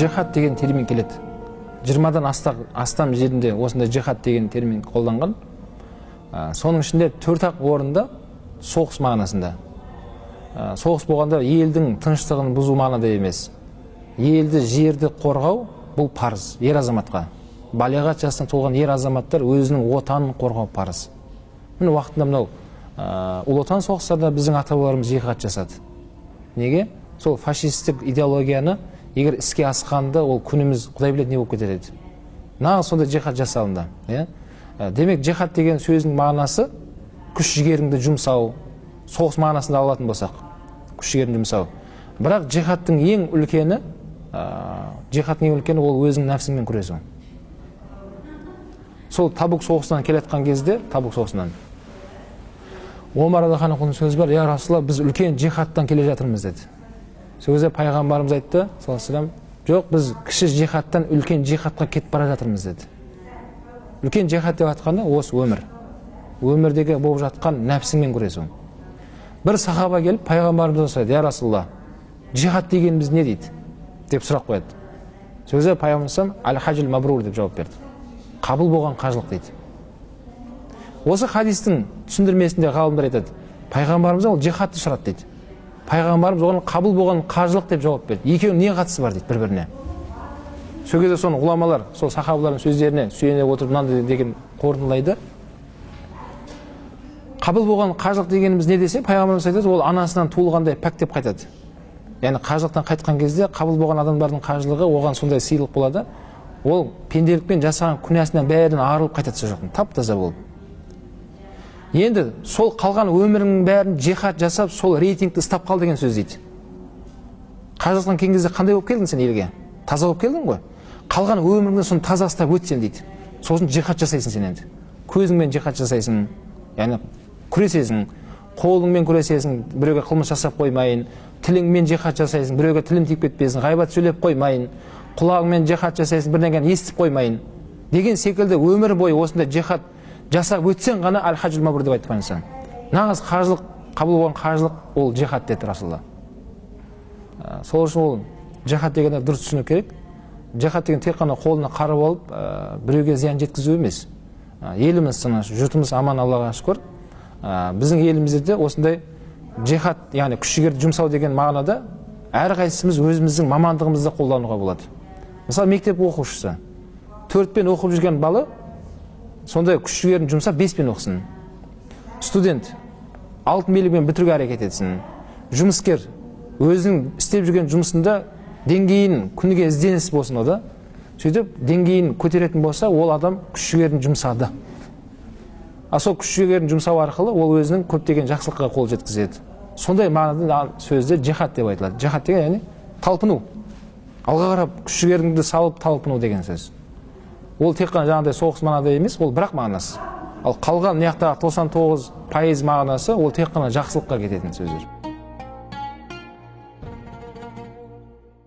жихад деген термин келеді. 20-дан астам жерінде осындай жихад деген термин қолданған. Соның ішінде 4-ақ орында соғыс мағынасында. Соғыс болғанда елдің тыныштығын бұзу мағынада емес. Елді, жерді қорғау бұл парыз ер азаматқа. Балиғат жасына толған ер азаматтар өзінің отанын қорғау парыз. Міне уақытында мынау ұлы отан соғыстарда біздің ата-бабаларымыз жихад жасады. Неге? Сол фашистік идеологияны егер іске асқанда ол күніміз Құдай біледі не болып кетеді. Нағыз сонда жихад жасалынды. Демек жихад деген сөздің мағынасы күш жігеріңді жұмсау, соғыс мағынасында алатын болсақ, күш жігеріңді жұмсау. Бірақ жихадтың ең үлкені ол өзінің нәпсіңмен күресу. Сол Табук соғысынан келетқан кезде, Табук соғысынан Омар радиаллаху сөз бар, я Расулалла, біз үлкен жихадтан келе жатырмыз деді. Сол кезде пайғамбарымыз айтты, саллаллаху, жоқ, біз кіші жихадтан үлкен жихадқа кетіп бара жатырмыз деді. Үлкен жихад деп атқанда осы өмір. Өмірдегі болып жатқан нәпсіңмен күресу. Бір сахаба келіп пайғамбарымыз айтты, я Расулалла, жихад дегеніміз не дейді? Деп сұрақ қояды. Сол кезде пайғамбарымыз аль-хаджул мабрур деп жауап берді. Қабыл болған қажылық дейді. Осы хадистің түсіндірмесінде ғалымдар айтады, пайғамбарымыз ол жихадты сұрады дейді. Пайғамбарымыз оған қабыл болған қажылық деп жауап берді. Екеуінің не қатысы бар дейді бір-біріне. Сол кезде соны ғұламалар, сол сахабалардың сөздеріне сүйене отырып мынандай деген қорытындылайды. Қабыл болған қажылық дегеніміз не десе, пайғамбарымыз айтады, ол анасынан туылғандай пәк деп қайтады. Яғни қажылықтан қайтқан кезде қабыл болған адамдардың қажылығы оған сондай сыйлық болады. Ол пенделікпен жасаған күнәсінен бәрін арылып қайтады сол жақтан, тап-таза болып. Енді сол қалған өмірінің бәрін жихад жасап, сол рейтингті ұстап қал деген сөз дейді. Қажылықтан келген кезде қандай болып келдің сен елге? Таза болып келдің ғой. Қалған өміріңді соны таза ұстап өтсен дейді. Сосын жихад жасайсың сен енді. Көзіңмен жихад жасайсың, яғни күресесің, қолыңмен күресесің, біреуге қылмыс жасап қоймайын, тіліңмен жихад жасайсың, біреуге тілім тиіп кетпесін, ғайбат сөйлеп қоймайын, құлағыңмен жихад жасайсың, бірдеңені естіп қоймайын деген секілді өмір бойы осындай жихад жасап өтсең ғана аль-хаджул мабрур деп айтқан инсан. Нағыз қажылық, қабыл болған қажылық ол жихад деді Расулалла. Сол үшін ол жихад дегенді дұрыс түсіну керек. Жихад деген тек қана қолына қарып алып, біреуге зиян жеткізу емес. Еліміз тыныш, жұртымыз аман, Аллаға шүкір. Біздің елімізде осындай жихад, яғни күш жігерді жұмсау деген мағынада әрқайсымыз өзіміздің мамандығымызды қолдануға болады. Мысалы, мектеп оқушысы 4-пен оқып жүрген бала сондай күш жігерін жұмсап 5-пен оқысын. Студент алтын белгімен бітіруге әрекет етсін. Жұмыскер өзінің істеп жүрген жұмысында деңгейін күніге ізденіс болсын ода. Сөйтіп деңгейін көтеретін болса, ол адам күш жігерін жұмсады. Сол күш жігерін жұмсау арқылы ол өзінің көптеген жақсылыққа қол жеткізеді. Сондай мағынада сөзде жихад деп айтылады. Жихад деген яғни талпыну. Алға қарап күш жігеріңді салып талпыну деген сөз. Ол тек қана жаңағыдай соғыс мағынада емес, ол бірақ мағынасы. Ал қалған мына жақтағы 99% мағынасы ол тек қана жақсылыққа кететін сөздер.